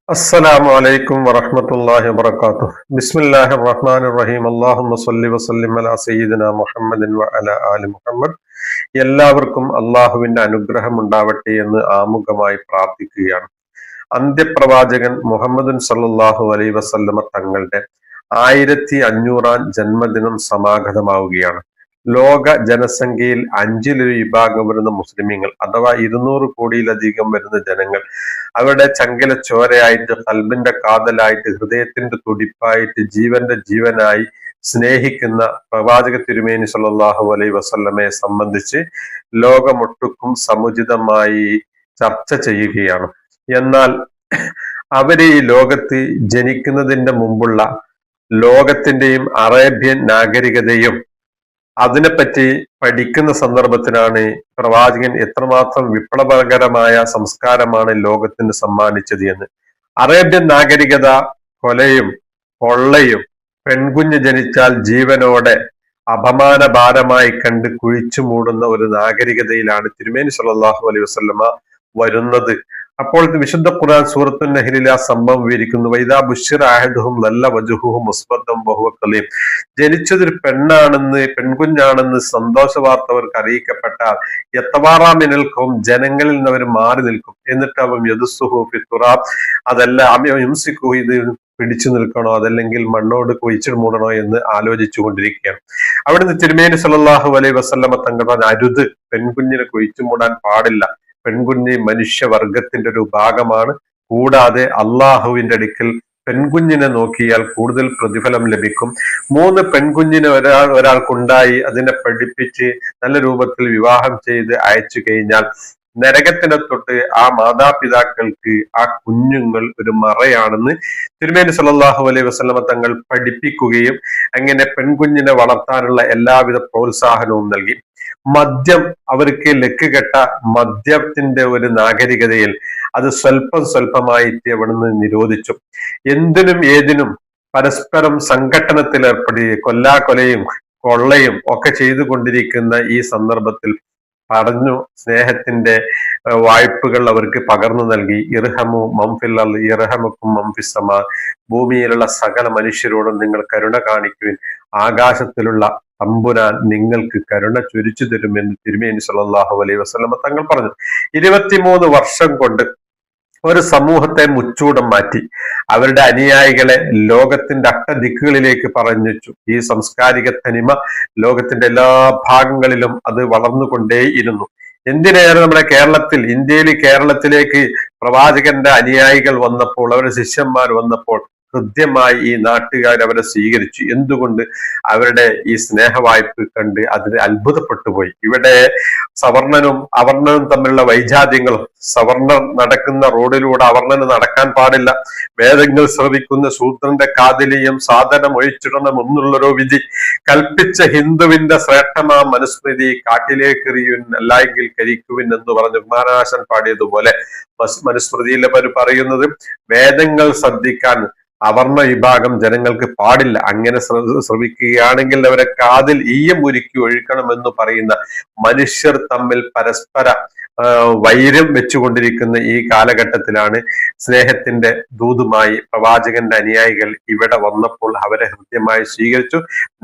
السلام عليكم ورحمة الله وبركاته بسم الله الرحمن الرحيم اللهم صل وسلم على سيدنا محمد وعلى آل محمد എല്ലാവർക്കും അള്ളാഹുവിന്റെ അനുഗ്രഹം ഉണ്ടാവട്ടെ എന്ന് ആമുഖമായി പ്രാർത്ഥിക്കുകയാണ്. അന്ത്യപ്രവാചകൻ മുഹമ്മദ് സല്ലല്ലാഹു അലൈഹി വസല്ലമ തങ്ങളുടെ 1500-ാം ജന്മദിനം സമാഗതമാവുകയാണ്. ലോക ജനസംഖ്യയിൽ 1/5 വരുന്ന മുസ്ലിമീങ്ങൾ അഥവാ 200 കോടിയിലധികം വരുന്ന ജനങ്ങൾ അവരുടെ ചങ്കില ചോരയായിട്ട്, കൽബിന്റെ കാതലായിട്ട്, ഹൃദയത്തിന്റെ തുടിപ്പായിട്ട്, ജീവന്റെ ജീവനായി സ്നേഹിക്കുന്ന പ്രവാചക തിരുമേനി സല്ലല്ലാഹു അലൈഹി വസല്ലമയെ സംബന്ധിച്ച് ലോകമൊട്ടുക്കും സമുചിതമായി ചർച്ച ചെയ്യുകയാണ്. എന്നാൽ അവര് ഈ ലോകത്ത് ജനിക്കുന്നതിന്റെ മുമ്പുള്ള ലോകത്തിന്റെയും അറേബ്യൻ നാഗരികതയും അതിനെപ്പറ്റി പഠിക്കുന്ന സന്ദർഭത്തിലാണ് പ്രവാചകൻ എത്രമാത്രം വിപ്ലവകരമായ സംസ്കാരമാണ് ലോകത്തിന് സമ്മാനിച്ചത് എന്ന്. അറേബ്യൻ നാഗരികത കൊലയും കൊള്ളയും പെൺകുഞ്ഞ് ജനിച്ചാൽ ജീവനോടെ അപമാനഭാരമായി കണ്ട് കുഴിച്ചു മൂടുന്ന ഒരു നാഗരികതയിലാണ് തിരുമേനി സല്ലല്ലാഹു അലൈഹി വസല്ലമ വരുന്നത്. അപ്പോൾ വിശുദ്ധ ഖുർആൻ സൂറത്തുൻ നഹ്ലിൽ ആ സംഭവം വിവരിക്കുന്നു. വൈദാ ബുശ്ശിറ അഹദുഹും ലല്ല വജ്ഹുഹു മുസ്വദ്ദൻ വഹുവ കലീം. ജനിച്ചതൊരു പെണ്ണാണെന്ന്, പെൺകുഞ്ഞാണെന്ന് സന്തോഷ വാർത്ത അവർക്ക് അറിയിക്കപ്പെട്ടാൽ യത്തവാറാ മിനൽ ഖൗം, ജനങ്ങളിൽ നിന്ന് അവർ മാറി നിൽക്കും. എന്നിട്ട് അവൻ യദുസ്സുഹു ഫി തുറാബ്, അതല്ല യുംസിക്കുഹു, ഇത് പിടിച്ചു നിൽക്കണോ അതല്ലെങ്കിൽ മണ്ണോട് കുഴിച്ചു മൂടണോ എന്ന് ആലോചിച്ചു കൊണ്ടിരിക്കുകയാണ്. അവിടുന്ന് തിരുമേനി സല്ലല്ലാഹു അലൈഹി വസല്ലമ തങ്ങൾ പറഞ്ഞ അരുത്, പെൺകുഞ്ഞിനെ കുഴിച്ചു മൂടാൻ പാടില്ല. പെൺകുഞ്ഞ് മനുഷ്യവർഗത്തിന്റെ ഒരു ഭാഗമാണ്. കൂടാതെ അള്ളാഹുവിന്റെ അടുക്കൽ പെൺകുഞ്ഞിനെ നോക്കിയാൽ കൂടുതൽ പ്രതിഫലം ലഭിക്കും. 3 പെൺകുഞ്ഞിനെ ഒരാൾക്കുണ്ടായി അതിനെ പഠിപ്പിച്ച് നല്ല രൂപത്തിൽ വിവാഹം ചെയ്ത് അയച്ചു കഴിഞ്ഞാൽ നരകത്തിനെ തൊട്ട് ആ മാതാപിതാക്കൾക്ക് ആ കുഞ്ഞുങ്ങൾ ഒരു മറയാണെന്ന് തിരുമേനി സല്ലല്ലാഹു അലൈഹി വസല്ലമ തങ്ങൾ പഠിപ്പിക്കുകയും അങ്ങനെ പെൺകുഞ്ഞിനെ വളർത്താനുള്ള എല്ലാവിധ പ്രോത്സാഹനവും നൽകി. മദ്യം അവർക്ക് ലക്കുകെട്ട മദ്യത്തിന്റെ ഒരു നാഗരികതയിൽ അത് സ്വല്പമായിട്ട് അവിടുന്ന് നിരോധിച്ചു. എന്തിനും ഏതിനും പരസ്പരം സംഘട്ടനത്തിൽ ഏർപ്പെടി കൊല്ലാകൊലയും കൊള്ളയും ഒക്കെ ചെയ്തുകൊണ്ടിരിക്കുന്ന ഈ സന്ദർഭത്തിൽ പറഞ്ഞു സ്നേഹത്തിന്റെ വായ്പകൾ അവർക്ക് പകർന്നു നൽകി. ഇർഹമു മംഫിൽ അർള് ഇർഹമുക്കും മംഫിസ്സമാ, ഭൂമിയിലുള്ള സകല മനുഷ്യരോടും നിങ്ങൾ കരുണ കാണിക്കുവിൻ, ആകാശത്തിലുള്ള തമ്പുരാൻ നിങ്ങൾക്ക് കരുണ ചൊരിച്ചു തരുമെന്ന് തിരുമേനി സല്ലല്ലാഹു അലൈഹി വസല്ലമ തങ്ങൾ പറഞ്ഞു. 23 വർഷം കൊണ്ട് ഒരു സമൂഹത്തെ മുച്ചൂടം മാറ്റി അവരുടെ അനുയായികളെ ലോകത്തിന്റെ അട്ടദിക്കുകളിലേക്ക് പറഞ്ഞുവെച്ചു. ഈ സാംസ്കാരിക തനിമ ലോകത്തിന്റെ എല്ലാ ഭാഗങ്ങളിലും അത് വളർന്നുകൊണ്ടേയിരുന്നു. എന്തിനേറെ നമ്മുടെ ഇന്ത്യയിൽ കേരളത്തിലേക്ക് പ്രവാചകന്റെ അനുയായികൾ വന്നപ്പോൾ, അവരുടെ ശിഷ്യന്മാർ വന്നപ്പോൾ ഹൃദ്യമായി ഈ നാട്ടുകാർ അവരെ സ്വീകരിച്ചു. എന്തുകൊണ്ട്? അവരുടെ ഈ സ്നേഹവായ്പ കണ്ട് അതിന് അത്ഭുതപ്പെട്ടു പോയി. ഇവിടെ സവർണനും അവർണനും തമ്മിലുള്ള വൈജാത്യങ്ങളും, സവർണർ നടക്കുന്ന റോഡിലൂടെ അവർണന് നടക്കാൻ പാടില്ല, വേദങ്ങൾ ശ്രവിക്കുന്ന ശൂദ്രന്റെ കാതിലെയും സാധനം ഒഴിച്ചിടണം എന്നുള്ളൊരു വിധി കൽപ്പിച്ച ഹിന്ദുവിന്റെ ശ്രേഷ്ഠമാ മനുസ്മൃതി കാട്ടിലേക്കെറിയുവിൻ അല്ലായെങ്കിൽ കരിക്കുവിൻ എന്ന് പറഞ്ഞ് കുമാരനാശൻ പാടിയതുപോലെ മനുസ്മൃതിയിൽ അവർ പറയുന്നത് വേദങ്ങൾ ശ്രദ്ധിക്കാൻ അവർണ വിഭാഗം ജനങ്ങൾക്ക് പാടില്ല. അങ്ങനെ ശ്രമിക്കുകയാണെങ്കിൽ അവരെ കാതിൽ ഈയം ഉരുക്കി ഒഴിക്കണമെന്ന് പറയുന്ന മനുഷ്യർ തമ്മിൽ പരസ്പര വൈര്യം വെച്ചുകൊണ്ടിരിക്കുന്ന ഈ കാലഘട്ടത്തിലാണ് സ്നേഹത്തിന്റെ ദൂതുമായി പ്രവാചകന്റെ അനുയായികൾ ഇവിടെ വന്നപ്പോൾ അവരെ ഹൃദ്യമായി സ്വീകരിച്ചു.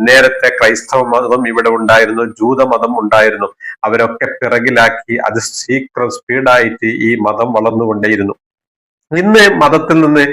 നേരത്തെ ക്രൈസ്തവ മതം ഇവിടെ ഉണ്ടായിരുന്നു, ജൂതമതം ഉണ്ടായിരുന്നു. അവരൊക്കെ പിറകിലാക്കി അത് സ്പീഡായിട്ട് ഈ മതം വളർന്നുകൊണ്ടേയിരുന്നു. ഇന്ന്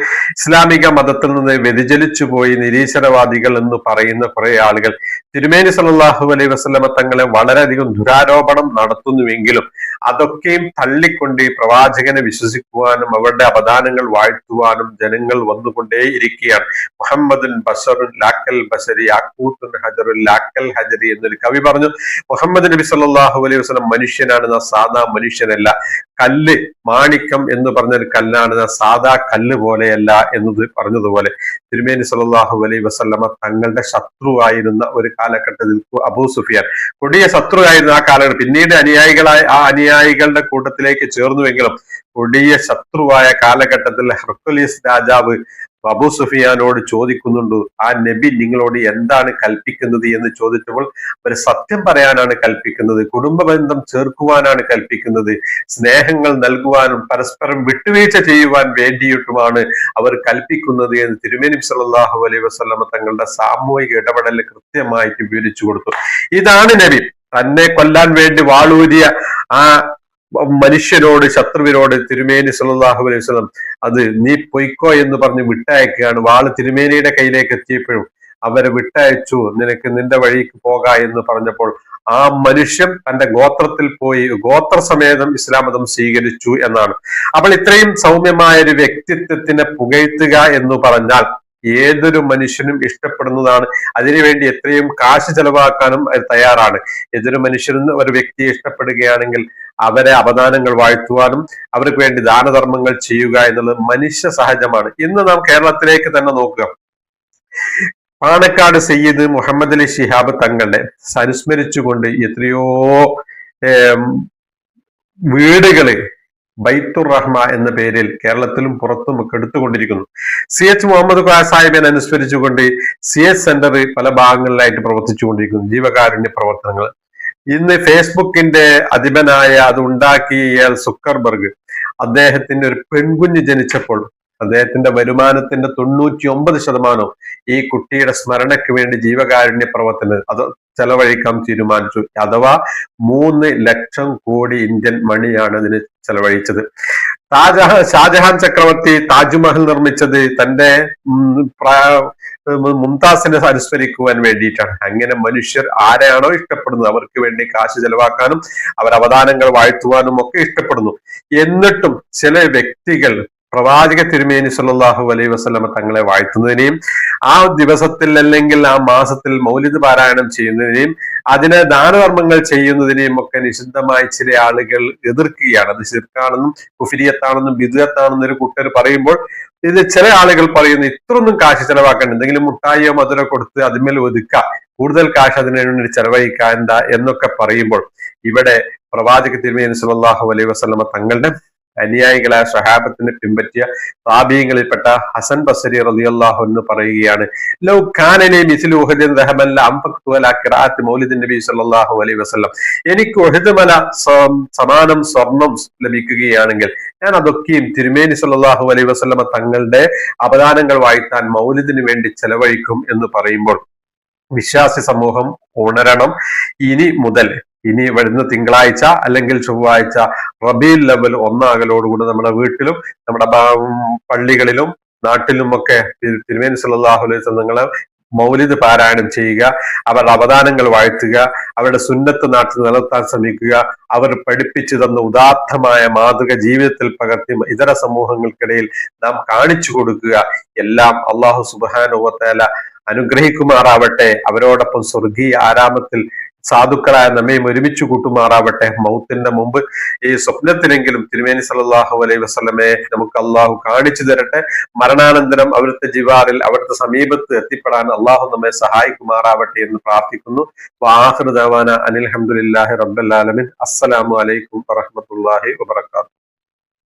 ഇസ്ലാമിക മതത്തിൽ നിന്ന് വ്യതിചലിച്ചു പോയി നിരീശ്വരവാദികൾ എന്ന് പറയുന്ന കുറെ ആളുകൾ തിരുമേനി സല്ലല്ലാഹു അലൈഹി വസല്ലമ തങ്ങളെ വളരെയധികം ദുരാരോപണം നടത്തുന്നുവെങ്കിലും അതൊക്കെയും തള്ളിക്കൊണ്ട് ഈ പ്രവാചകനെ വിശ്വസിക്കുവാനും അവരുടെ അവദാനങ്ങൾ വാഴ്ത്തുവാനും ജനങ്ങൾ വന്നുകൊണ്ടേയിരിക്കുകയാണ്. മുഹമ്മദുൻ ബശറുൻ ലാക്കൽ ബശരി അക്കൂത്തുൻ ഹജറുൻ ലാക്കൽ ഹജരി എന്നൊരു കവി പറഞ്ഞു. മുഹമ്മദ് നബി സല്ലല്ലാഹു അലൈഹി വസല്ലം മനുഷ്യനാണ്, സാധാ മനുഷ്യനല്ല. കല്ല്, മാണിക്കം എന്ന് പറഞ്ഞൊരു കല്ലാണ്, സാധാ കല്ല് പോലെയല്ല എന്നത് പറഞ്ഞതുപോലെ തിരുമേനി സല്ലല്ലാഹു അലൈഹി വസല്ലമ തങ്ങളുടെ ശത്രുവായിരുന്ന ഒരു കാലഘട്ടത്തിൽ അബൂ സുഫിയാൻ കൊടിയ ശത്രുവായിരുന്ന ആ കാലഘട്ടം, പിന്നീട് അനുയായികളുടെ കൂട്ടത്തിലേക്ക് ചേർന്നുവെങ്കിലും കൊടിയ ശത്രുവായ കാലഘട്ടത്തിൽ ഹെർക്കുലീസ് രാജാവ് അബൂ സുഫിയാനോട് ചോദിക്കുന്നുണ്ട്, ആ നബി നിങ്ങളോട് എന്താണ് കൽപ്പിക്കുന്നത് എന്ന് ചോദിച്ചപ്പോൾ അവർ സത്യം പറയാനാണ് കൽപ്പിക്കുന്നത്, കുടുംബ ബന്ധം ചേർക്കുവാനാണ് കൽപ്പിക്കുന്നത്, സ്നേഹങ്ങൾ നൽകുവാനും പരസ്പരം വിട്ടുവീഴ്ച ചെയ്യുവാൻ വേണ്ടിയിട്ടുമാണ് അവർ കൽപ്പിക്കുന്നത് എന്ന് തിരുമേനി സല്ലല്ലാഹു അലൈഹി വസല്ലമ തങ്ങളുടെ സാമൂഹിക ഇടപെടൽ കൃത്യമായിട്ട് വിവരിച്ചു കൊടുത്തു. ഇതാണ് നബി. തന്നെ കൊല്ലാൻ വേണ്ടി വാളൂരിയ ആ മനുഷ്യരോട്, ശത്രുവിനോട് തിരുമേനി സല്ലല്ലാഹു അലൈഹി വസല്ലം അത് നീ പൊയ്ക്കോ എന്ന് പറഞ്ഞ് വിട്ടയക്കുകയാണ്. വാള് തിരുമേനിയുടെ കയ്യിലേക്ക് എത്തിയപ്പോഴും അവരെ വിട്ടയച്ചു, നിനക്ക് നിന്റെ വഴിക്ക് പോക എന്ന് പറഞ്ഞപ്പോൾ ആ മനുഷ്യൻ തന്റെ ഗോത്രത്തിൽ പോയി ഗോത്രസമേതം ഇസ്ലാം മതം സ്വീകരിച്ചു എന്നാണ്. അപ്പോൾ ഇത്രയും സൗമ്യമായ ഒരു വ്യക്തിത്വത്തിനെ പുകഴ്ത്തുക എന്ന് പറഞ്ഞാൽ ഏതൊരു മനുഷ്യനും ഇഷ്ടപ്പെടുന്നതാണ്. അതിനുവേണ്ടി എത്രയും കാശ് ചെലവാക്കാനും തയ്യാറാണ്. ഏതൊരു മനുഷ്യനും ഒരു വ്യക്തിയെ ഇഷ്ടപ്പെടുകയാണെങ്കിൽ അവരെ അവദാനങ്ങൾ വാഴ്ത്തുവാനും അവർക്ക് വേണ്ടി ദാനധർമ്മങ്ങൾ ചെയ്യുക എന്നുള്ളത് മനുഷ്യ സഹജമാണ്. ഇന്ന് നാം കേരളത്തിലേക്ക് തന്നെ നോക്കുക. പാണക്കാട് സയ്യിദ് മുഹമ്മദ് അലി ശിഹാബ് തങ്ങളുടെ അനുസ്മരിച്ചുകൊണ്ട് എത്രയോ വീടുകള് ബൈത്തുർ റഹ്മ എന്ന പേരിൽ കേരളത്തിലും പുറത്തും ഒക്കെ എടുത്തുകൊണ്ടിരിക്കുന്നു. CH മുഹമ്മദ് ഖാ സാഹിബിനെ അനുസ്മരിച്ചുകൊണ്ട് CS സെന്റർ പല ഭാഗങ്ങളിലായിട്ട് പ്രവർത്തിച്ചുകൊണ്ടിരിക്കുന്നു, ജീവകാരുണ്യ പ്രവർത്തനങ്ങൾ. ഇന്ന് ഫേസ്ബുക്കിന്റെ അധിപനായ അത് ഉണ്ടാക്കിയ സുക്കർബർഗ് അദ്ദേഹത്തിന്റെ ഒരു പെൺകുഞ്ഞ് ജനിച്ചപ്പോൾ അദ്ദേഹത്തിന്റെ വരുമാനത്തിന്റെ 99% ഈ കുട്ടിയുടെ സ്മരണയ്ക്ക് വേണ്ടി ജീവകാരുണ്യ പ്രവർത്തനം അത് ചെലവഴിക്കാൻ തീരുമാനിച്ചു. അഥവാ 3 ലക്ഷം കോടി ഇന്ത്യൻ മണിയാണ് അതിന് ചെലവഴിച്ചത്. ഷാജഹാൻ ചക്രവർത്തി താജ്മഹൽ നിർമ്മിച്ചത് തന്റെ മുംതാസിനെ അനുസ്മരിക്കുവാൻ വേണ്ടിയിട്ടാണ്. അങ്ങനെ മനുഷ്യർ ആരെയാണോ ഇഷ്ടപ്പെടുന്നത് അവർക്ക് വേണ്ടി കാശ് ചെലവാക്കാനും അവർ അവദാനങ്ങൾ വാഴ്ത്തുവാനും ഒക്കെ ഇഷ്ടപ്പെടുന്നു. എന്നിട്ടും ചില വ്യക്തികൾ പ്രവാചക തിരുമേനി സല്ലല്ലാഹു അലൈഹി വസല്ലമ തങ്ങളെ വാഴ്ത്തുന്നതിനെയും ആ ദിവസത്തിൽ അല്ലെങ്കിൽ ആ മാസത്തിൽ മൗലിദ് പാരായണം ചെയ്യുന്നതിനെയും അതിന് ദാനധർമ്മങ്ങൾ ചെയ്യുന്നതിനെയും ഒക്കെ നിഷിദ്ധമായി ചില ആളുകൾ എതിർക്കുകയാണ്. അത് ശിർക്കാണെന്നും കുഫിരിയത്താണെന്നും ബിദ്അത്താണെന്നും ഒരു കൂട്ടർ പറയുമ്പോൾ ഇത് ചില ആളുകൾ പറയുന്നു ഇത്രയൊന്നും കാശ് ചെലവാക്കണ്ട, എന്തെങ്കിലും മുട്ടായിയോ മധുരോ കൊടുത്ത് അതിന്മേൽ ഒതുക്കുക, കൂടുതൽ കാശ് അതിനു വേണ്ടി ചെലവഴിക്കാണ്ട എന്നൊക്കെ പറയുമ്പോൾ ഇവിടെ പ്രവാചക തിരുമേനി സല്ലല്ലാഹു അലൈഹി വസല്ലമ തങ്ങളുടെ അനുയായികളായ സ്വഹാബത്തിനെ പിൻപറ്റിയ താബീങ്ങളിൽപ്പെട്ട ഹസൻ ബസരി റളിയല്ലാഹു അൻഹു പറയുകയാണ്, ലൗ കാനനി മിസ്ലു ഉഹദിൻ ദഹബൻ ലഅൻഫഖ്തു അലാ ഖിറാഅത്തി മൗലിദിൻ നബി സല്ലല്ലാഹു അലൈഹി വസല്ലം. എനിക്ക് ഉഹദ് മല സമാനം സ്വർണം ലഭിക്കുകയാണെങ്കിൽ ഞാൻ അതൊക്കെയും തിരുമേനി സല്ലല്ലാഹു അലൈഹി വസല്ലമ തങ്ങളുടെ അവദാനങ്ങൾ വാഴ്ത്താൻ മൗലിദിന് വേണ്ടി ചെലവഴിക്കും എന്ന് പറയുമ്പോൾ വിശ്വാസി സമൂഹം ഉണരണം. ഇനി വരുന്ന തിങ്കളാഴ്ച അല്ലെങ്കിൽ ചൊവ്വാഴ്ച റബീഉൽ അവ്വൽ 1 നമ്മുടെ വീട്ടിലും നമ്മുടെ പള്ളികളിലും നാട്ടിലും ഒക്കെ തിരുമേനി സല്ലല്ലാഹു അലൈഹി വസല്ലം തങ്ങളെ മൗലിദ് പാരായണം ചെയ്യുക, അവരുടെ അവദാനങ്ങൾ വാഴ്ത്തുക, അവരുടെ സുന്നത്ത് നാട്ടിൽ നിലനിർത്താൻ ശ്രമിക്കുക, അവർ പഠിപ്പിച്ചു തന്ന ഉദാത്തമായ മാതൃക ജീവിതത്തിൽ പകർത്തി ഇതര സമൂഹങ്ങൾക്കിടയിൽ നാം കാണിച്ചു കൊടുക്കുക. എല്ലാം അല്ലാഹു സുബ്ഹാനഹു വ തആല അനുഗ്രഹിക്കുമാറാവട്ടെ. അവരോടൊപ്പം സ്വർഗീയ ആരാമത്തിൽ സാധുക്കളായ നമ്മയും ഒരുമിച്ച് കൂട്ടുമാറാവട്ടെ. മൗത്തിന്റെ മുമ്പ് ഈ സ്വപ്നത്തിലെങ്കിലും തിരുമേനി സല്ലല്ലാഹു അലൈഹി വസല്ലമയെ നമുക്ക് അള്ളാഹു കാണിച്ചു തരട്ടെ. മരണാനന്തരം അവിടുത്തെ ജിവാറിൽ അവിടുത്തെ സമീപത്ത് എത്തിപ്പെടാൻ അള്ളാഹു നമ്മെ സഹായിക്കുമാറാവട്ടെ എന്ന് പ്രാർത്ഥിക്കുന്നു. വആഖിറു ദഅവാന അനിൽ ഹംദുലില്ലാഹി റബ്ബിൽ ആലമീൻ. അസ്സലാമു അലൈക്കും വറഹ്മത്തുള്ളാഹി വബറകാതുഹു.